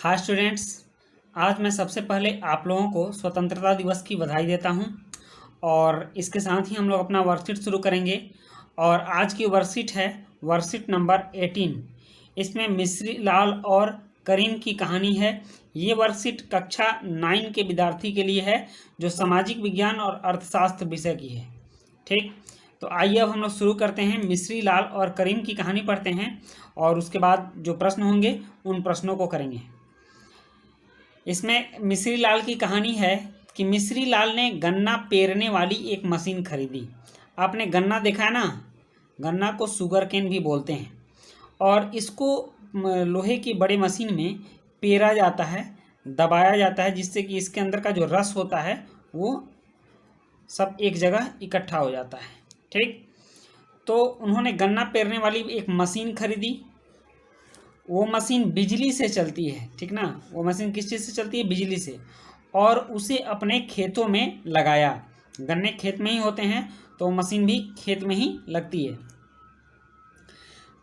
Hi students, आज मैं सबसे पहले आप लोगों को स्वतंत्रता दिवस की बधाई देता हूं और इसके साथ ही हम लोग अपना वर्कशीट शुरू करेंगे। और आज की वर्कशीट है वर्कशीट नंबर 18। इसमें मिश्री लाल और करीम की कहानी है। ये वर्कशीट कक्षा 9 के विद्यार्थी के लिए है जो सामाजिक विज्ञान और अर्थशास्त्र विषय की है। ठीक, तो आइए अब हम लोग शुरू करते हैं। मिश्री लाल और करीम की कहानी पढ़ते हैं और उसके बाद जो प्रश्न होंगे उन प्रश्नों को करेंगे। इसमें मिश्री लाल की कहानी है कि मिश्री लाल ने गन्ना पेरने वाली एक मशीन खरीदी। आपने गन्ना देखा है ना, गन्ना को शुगर केन भी बोलते हैं और इसको लोहे की बड़ी मशीन में पेरा जाता है, दबाया जाता है, जिससे कि इसके अंदर का जो रस होता है वो सब एक जगह इकट्ठा हो जाता है। ठीक, तो उन्होंने गन्ना पेरने वाली एक मशीन खरीदी। वो मशीन बिजली से चलती है, ठीक ना। वो मशीन किस चीज़ से चलती है? बिजली से। और उसे अपने खेतों में लगाया। गन्ने खेत में ही होते हैं तो मशीन भी खेत में ही लगती है।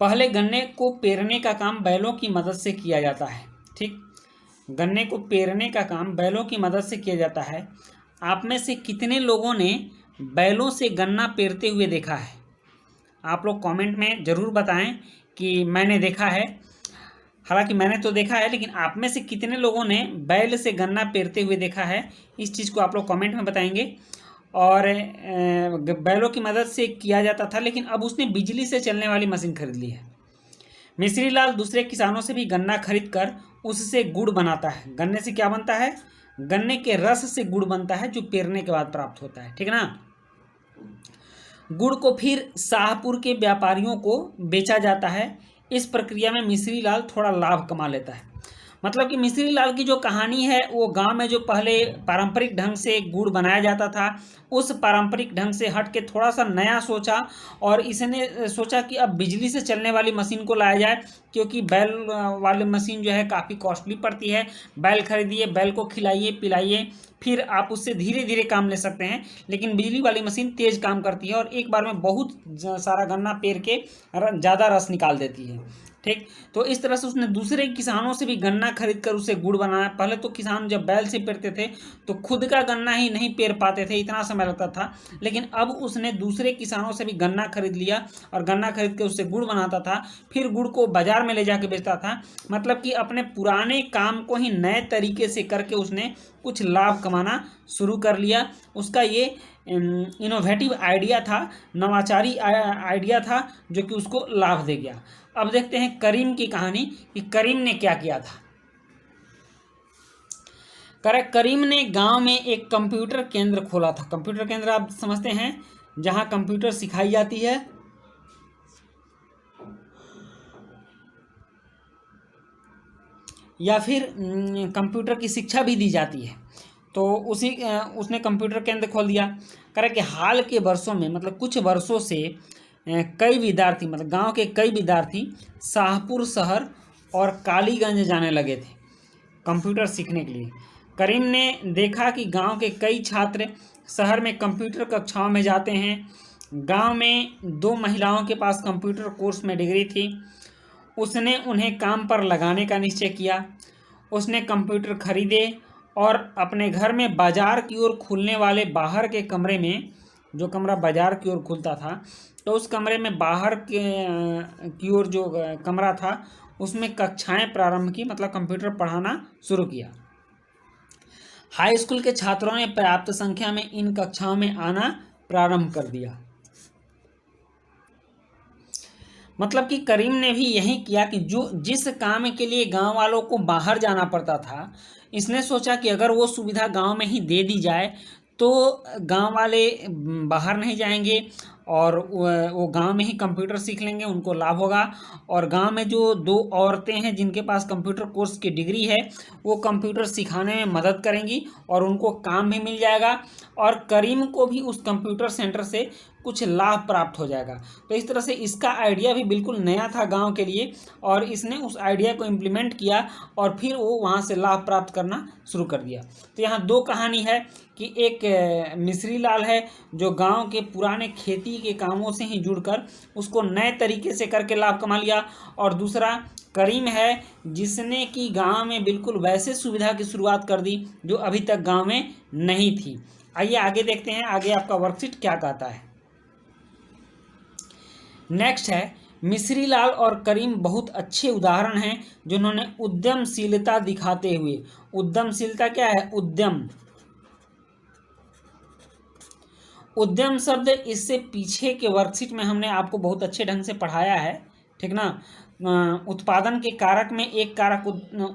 पहले गन्ने को पेरने का काम बैलों की मदद से किया जाता है। ठीक, गन्ने को पेरने का काम बैलों की मदद से किया जाता है। आप में से कितने लोगों ने बैलों से गन्ना पेरते हुए देखा है? आप लोग कमेंट में ज़रूर बताएं कि मैंने देखा है। हालांकि मैंने तो देखा है, लेकिन आप में से कितने लोगों ने बैल से गन्ना पेरते हुए देखा है? इस चीज़ को आप लोग कमेंट में बताएंगे। और बैलों की मदद से किया जाता था, लेकिन अब उसने बिजली से चलने वाली मशीन खरीद ली है। मिश्री लाल दूसरे किसानों से भी गन्ना खरीद कर उससे गुड़ बनाता है। गन्ने से क्या बनता है? गन्ने के रस से गुड़ बनता है, जो पेरने के बाद प्राप्त होता है। ठीक ना। गुड़ को फिर शाहपुर के व्यापारियों को बेचा जाता है। इस प्रक्रिया में मिश्री लाल थोड़ा लाभ कमा लेता है। मतलब कि मिश्री लाल की जो कहानी है, वो गांव में जो पहले पारंपरिक ढंग से गुड़ बनाया जाता था, उस पारंपरिक ढंग से हट के थोड़ा सा नया सोचा और इसने सोचा कि अब बिजली से चलने वाली मशीन को लाया जाए, क्योंकि बैल वाली मशीन जो है काफ़ी कॉस्टली पड़ती है। बैल खरीदिए, बैल को खिलाइए पिलाइए, फिर आप उससे धीरे धीरे काम ले सकते हैं। लेकिन बिजली वाली मशीन तेज़ काम करती है और एक बार में बहुत सारा गन्ना पेर के ज़्यादा रस निकाल देती है। ठीक, तो इस तरह से उसने दूसरे किसानों से भी गन्ना खरीद कर उसे गुड़ बनाया। पहले तो किसान जब बैल से पेरते थे तो खुद का गन्ना ही नहीं पेर पाते थे, इतना समय लगता था। लेकिन अब उसने दूसरे किसानों से भी गन्ना खरीद लिया और गन्ना खरीद के उससे गुड़ बनाता था, फिर गुड़ को बाजार में ले जाके बेचता था। मतलब कि अपने पुराने काम को ही नए तरीके से करके उसने कुछ लाभ कमाना शुरू कर लिया। उसका ये इनोवेटिव आइडिया था, नवाचारी आइडिया था, जो कि उसको लाभ दे गया। अब देखते हैं करीम की कहानी कि करीम ने क्या किया था। करीम ने गांव में एक कंप्यूटर केंद्र खोला था। कंप्यूटर केंद्र आप समझते हैं, जहां कंप्यूटर सिखाई जाती है या फिर कंप्यूटर की शिक्षा भी दी जाती है। तो उसने कंप्यूटर केंद्र खोल दिया। करें कि हाल के वर्षों में, मतलब कुछ वर्षों से कई विद्यार्थी, मतलब गांव के कई विद्यार्थी शाहपुर शहर और कालीगंज जाने लगे थे कंप्यूटर सीखने के लिए। करीम ने देखा कि गांव के कई छात्र शहर में कंप्यूटर कक्षाओं में जाते हैं। गांव में 2 महिलाओं के पास कंप्यूटर कोर्स में डिग्री थी। उसने उन्हें काम पर लगाने का निश्चय किया। उसने कंप्यूटर खरीदे और अपने घर में बाजार की ओर खुलने वाले बाहर के कमरे में, जो कमरा बाजार की ओर खुलता था, तो उस कमरे में बाहर की ओर जो कमरा था उसमें कक्षाएं प्रारंभ की, मतलब कंप्यूटर पढ़ाना शुरू किया। हाई स्कूल के छात्रों ने पर्याप्त संख्या में इन कक्षाओं में आना प्रारंभ कर दिया। मतलब कि करीम ने भी यही किया कि जिस काम के लिए गांव वालों को बाहर जाना पड़ता था, इसने सोचा कि अगर वो सुविधा गांव में ही दे दी जाए तो गांव वाले बाहर नहीं जाएंगे और वो गांव में ही कंप्यूटर सीख लेंगे, उनको लाभ होगा। और गांव में जो 2 औरतें हैं जिनके पास कंप्यूटर कोर्स की डिग्री है, वो कंप्यूटर सिखाने में मदद करेंगी और उनको काम भी मिल जाएगा और करीम को भी उस कंप्यूटर सेंटर से कुछ लाभ प्राप्त हो जाएगा। तो इस तरह से इसका आइडिया भी बिल्कुल नया था गांव के लिए और इसने उस आइडिया को इम्प्लीमेंट किया और फिर वो वहाँ से लाभ प्राप्त करना शुरू कर दिया। तो यहाँ 2 कहानी है कि एक मिश्री लाल है जो गांव के पुराने खेती के कामों से ही जुड़कर उसको नए तरीके से करके लाभ कमा लिया, और दूसरा करीम है जिसने कि गांव में बिल्कुल वैसे सुविधा की शुरुआत कर दी जो अभी तक गांव में नहीं थी। आइए आगे देखते हैं, आगे आपका वर्कशीट क्या कहता है। नेक्स्ट है, मिश्री लाल और करीम बहुत अच्छे उदाहरण हैं जिन्होंने उद्यमशीलता दिखाते हुए, उद्यमशीलता क्या है, उद्यम, उद्यम शब्द इससे पीछे के वर्कशीट में हमने आपको बहुत अच्छे ढंग से पढ़ाया है, ठीक ना। उत्पादन के कारक में एक कारक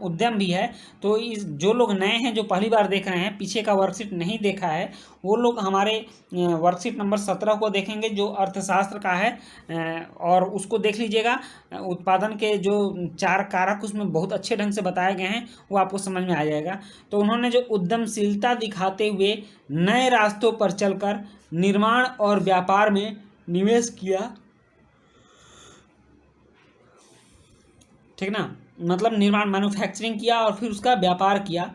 उद्यम भी है। तो इस जो लोग नए हैं, जो पहली बार देख रहे हैं, पीछे का वर्कशीट नहीं देखा है, वो लोग हमारे वर्कशीट नंबर 17 को देखेंगे जो अर्थशास्त्र का है, और उसको देख लीजिएगा। उत्पादन के जो 4 कारक उसमें बहुत अच्छे ढंग से बताए गए हैं, वो आपको समझ में आ जाएगा। तो उन्होंने जो उद्यमशीलता दिखाते हुए नए रास्तों पर चलकर निर्माण और व्यापार में निवेश किया, ठीक ना, मतलब निर्माण मैन्युफैक्चरिंग किया और फिर उसका व्यापार किया।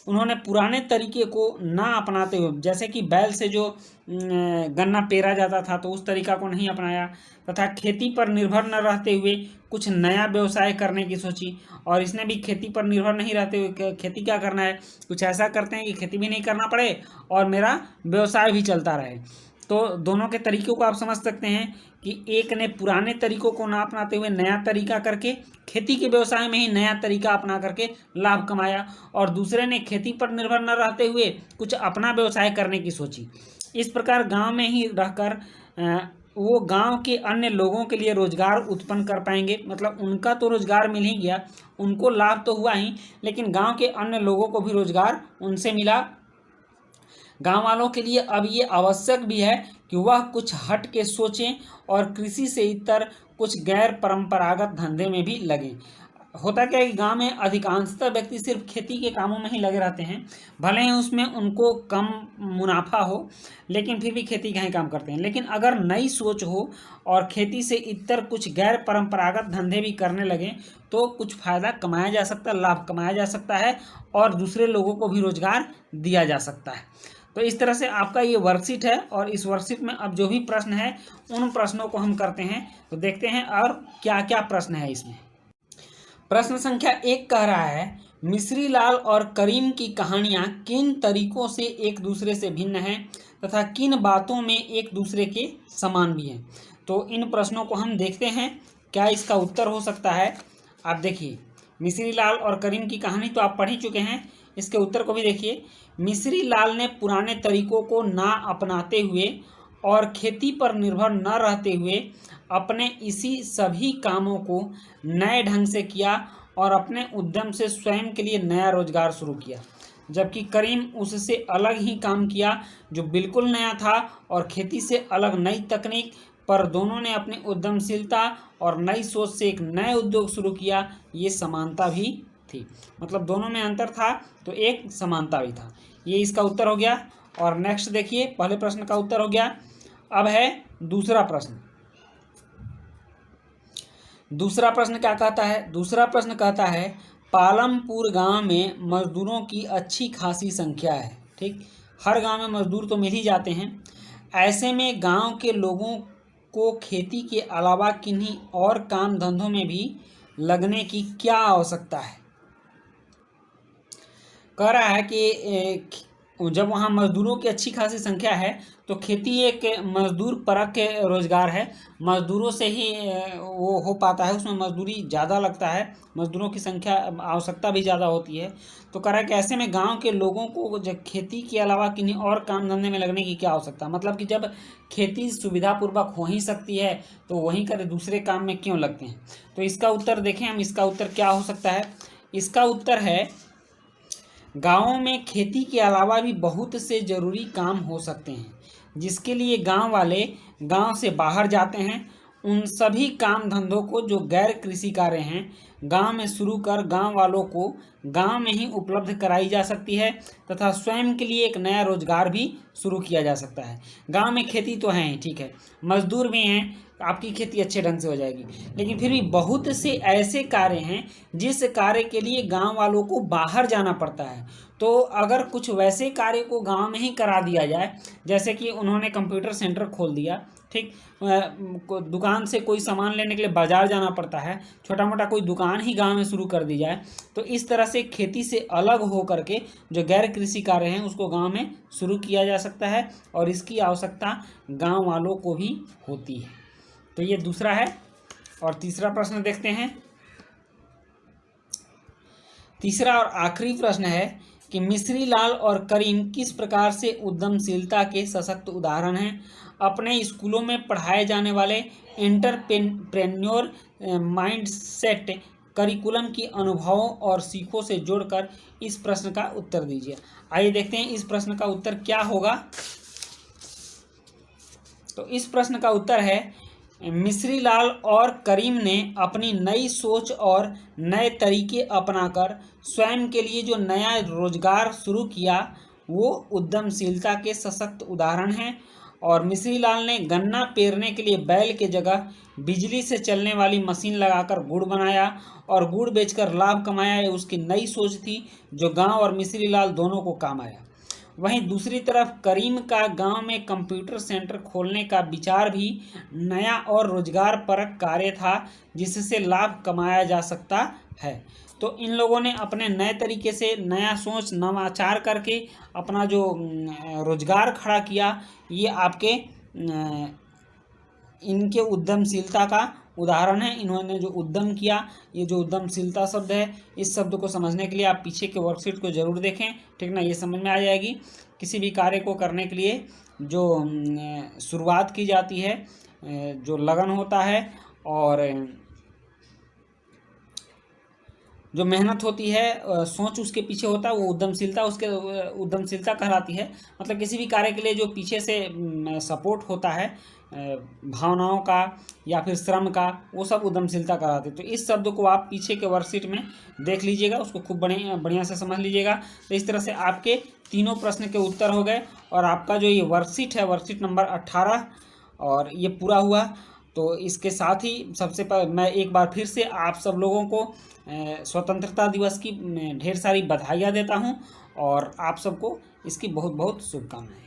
उन्होंने पुराने तरीके को ना अपनाते हुए, जैसे कि बैल से जो गन्ना पेरा जाता था तो उस तरीका को नहीं अपनाया, तथा खेती पर निर्भर न रहते हुए कुछ नया व्यवसाय करने की सोची। और इसने भी खेती पर निर्भर नहीं रहते हुए, खेती क्या करना है, कुछ ऐसा करते हैं कि खेती भी नहीं करना पड़े और मेरा व्यवसाय भी चलता रहे। तो दोनों के तरीकों को आप समझ सकते हैं कि एक ने पुराने तरीकों को ना अपनाते हुए नया तरीका करके खेती के व्यवसाय में ही नया तरीका अपना करके लाभ कमाया, और दूसरे ने खेती पर निर्भर न रहते हुए कुछ अपना व्यवसाय करने की सोची। इस प्रकार गांव में ही रहकर वो गांव के अन्य लोगों के लिए रोजगार उत्पन्न कर पाएंगे। मतलब उनका तो रोजगार मिल ही गया, उनको लाभ तो हुआ ही, लेकिन गांव के अन्य लोगों को भी रोजगार उनसे मिला। गांव वालों के लिए अब ये आवश्यक भी है कि वह कुछ हट के सोचें और कृषि से इतर कुछ गैर परंपरागत धंधे में भी लगें। होता क्या है कि गांव में अधिकांशतः व्यक्ति सिर्फ खेती के कामों में ही लगे रहते हैं, भले ही उसमें उनको कम मुनाफा हो, लेकिन फिर भी खेती का ही काम करते हैं। लेकिन अगर नई सोच हो और खेती से इतर कुछ गैर परंपरागत धंधे भी करने लगें तो कुछ फ़ायदा कमाया जा सकता है, लाभ कमाया जा सकता है, और दूसरे लोगों को भी रोजगार दिया जा सकता है। तो इस तरह से आपका ये वर्कशीट है, और इस वर्कशीट में अब जो भी प्रश्न है उन प्रश्नों को हम करते हैं। तो देखते हैं और क्या क्या प्रश्न है इसमें। प्रश्न संख्या 1 कह रहा है, मिश्री लाल और करीम की कहानियाँ किन तरीकों से एक दूसरे से भिन्न हैं तथा किन बातों में एक दूसरे के समान भी हैं। तो इन प्रश्नों को हम देखते हैं क्या इसका उत्तर हो सकता है। आप देखिए, मिश्री लाल और करीम की कहानी तो आप पढ़ ही चुके हैं, इसके उत्तर को भी देखिए। मिश्री लाल ने पुराने तरीकों को ना अपनाते हुए और खेती पर निर्भर न रहते हुए अपने इसी सभी कामों को नए ढंग से किया और अपने उद्यम से स्वयं के लिए नया रोजगार शुरू किया, जबकि करीम उससे अलग ही काम किया जो बिल्कुल नया था और खेती से अलग नई तकनीक, पर दोनों ने अपनी उद्यमशीलता और नई सोच से एक नए उद्योग शुरू किया। ये समानता भी थी, मतलब दोनों में अंतर था तो एक समानता भी था। ये इसका उत्तर हो गया। और नेक्स्ट देखिए, पहले प्रश्न का उत्तर हो गया। अब है दूसरा प्रश्न। दूसरा प्रश्न क्या कहता है? दूसरा प्रश्न कहता है, पालमपुर गांव में मजदूरों की अच्छी खासी संख्या है। ठीक, हर गांव में मजदूर तो मिल ही जाते हैं। ऐसे में गांव के लोगों को खेती के अलावा किन्हीं और काम धंधों में भी लगने की क्या आवश्यकता है? कह रहा है कि जब वहाँ मजदूरों की अच्छी खासी संख्या है तो खेती एक मजदूर परक रोजगार है, मजदूरों से ही वो हो पाता है, उसमें मजदूरी ज़्यादा लगता है, मजदूरों की संख्या आवश्यकता भी ज़्यादा होती है। तो कह रहा है कि ऐसे में गांव के लोगों को जब खेती के अलावा किन्हीं और काम धंधे में लगने की क्या आवश्यकता, मतलब कि जब खेती सुविधापूर्वक हो ही सकती है तो वहीं कर दूसरे काम में क्यों लगते हैं। तो इसका उत्तर देखें हम, इसका उत्तर क्या हो सकता है? इसका उत्तर है, गाँवों में खेती के अलावा भी बहुत से ज़रूरी काम हो सकते हैं जिसके लिए गांव वाले गांव से बाहर जाते हैं। उन सभी काम धंधों को जो गैर कृषि कार्य हैं गांव में शुरू कर गांव वालों को गांव में ही उपलब्ध कराई जा सकती है तथा स्वयं के लिए एक नया रोजगार भी शुरू किया जा सकता है। गांव में खेती तो है ही, ठीक है, मजदूर भी हैं, आपकी खेती अच्छे ढंग से हो जाएगी, लेकिन फिर भी बहुत से ऐसे कार्य हैं जिस कार्य के लिए गांव वालों को बाहर जाना पड़ता है। तो अगर कुछ वैसे कार्य को गांव में ही करा दिया जाए, जैसे कि उन्होंने कंप्यूटर सेंटर खोल दिया, ठीक, दुकान से कोई सामान लेने के लिए बाजार जाना पड़ता है, छोटा मोटा कोई दुकान दुकान ही गांव में शुरू कर दी जाए, तो इस तरह से खेती से अलग हो करके जो गैर कृषि कार्य हैं उसको गांव में शुरू किया जा सकता है, और इसकी आवश्यकता गांव वालों को भी होती है। तो ये दूसरा है। और तीसरा प्रश्न देखते हैं। तीसरा और आखिरी प्रश्न है कि मिश्री लाल और करीम किस प्रकार से उद्यमशीलता के सशक्त उदाहरण हैं। अपने स्कूलों में पढ़ाए जाने वाले एंटरप्रेन्योर माइंडसेट करिकुलम की अनुभवों और सीखों से जोड़कर इस प्रश्न का उत्तर दीजिए। आइए देखते हैं इस प्रश्न का उत्तर क्या होगा। तो इस प्रश्न का उत्तर है, मिश्री लाल और करीम ने अपनी नई सोच और नए तरीके अपनाकर स्वयं के लिए जो नया रोजगार शुरू किया वो उद्यमशीलता के सशक्त उदाहरण हैं। और मिश्री लाल ने गन्ना पेरने के लिए बैल के जगह बिजली से चलने वाली मशीन लगाकर गुड़ बनाया और गुड़ बेचकर लाभ कमाया। ये उसकी नई सोच थी जो गांव और मिश्री लाल दोनों को काम आया। वहीं दूसरी तरफ करीम का गांव में कंप्यूटर सेंटर खोलने का विचार भी नया और रोजगार परक कार्य था जिससे लाभ कमाया जा सकता है। तो इन लोगों ने अपने नए तरीके से नया सोच नवाचार करके अपना जो रोजगार खड़ा किया, ये आपके इनके उद्यमशीलता का उदाहरण है। इन्होंने जो उद्यम किया, ये जो उद्यमशीलता शब्द है, इस शब्द को समझने के लिए आप पीछे के वर्कशीट को जरूर देखें, ठीक ना। ये समझ में आ जाएगी। किसी भी कार्य को करने के लिए जो शुरुआत की जाती है, जो लगन होता है और जो मेहनत होती है, सोच उसके पीछे होता है, वो उद्यमशीलता उसके उद्यमशीलता कहलाती है। मतलब किसी भी कार्य के लिए जो पीछे से सपोर्ट होता है भावनाओं का या फिर श्रम का, वो सब उद्यमशीलता कहलाती है। तो इस शब्द को आप पीछे के वर्कशीट में देख लीजिएगा, उसको खूब बढ़िया से समझ लीजिएगा। तो इस तरह से आपके तीनों प्रश्न के उत्तर हो गए और आपका जो ये वर्कशीट है, वर्कशीट नंबर 18, और ये पूरा हुआ। तो इसके साथ ही सबसे पहले मैं एक बार फिर से आप सब लोगों को स्वतंत्रता दिवस की ढेर सारी बधाइयाँ देता हूँ और आप सबको इसकी बहुत बहुत शुभकामनाएं।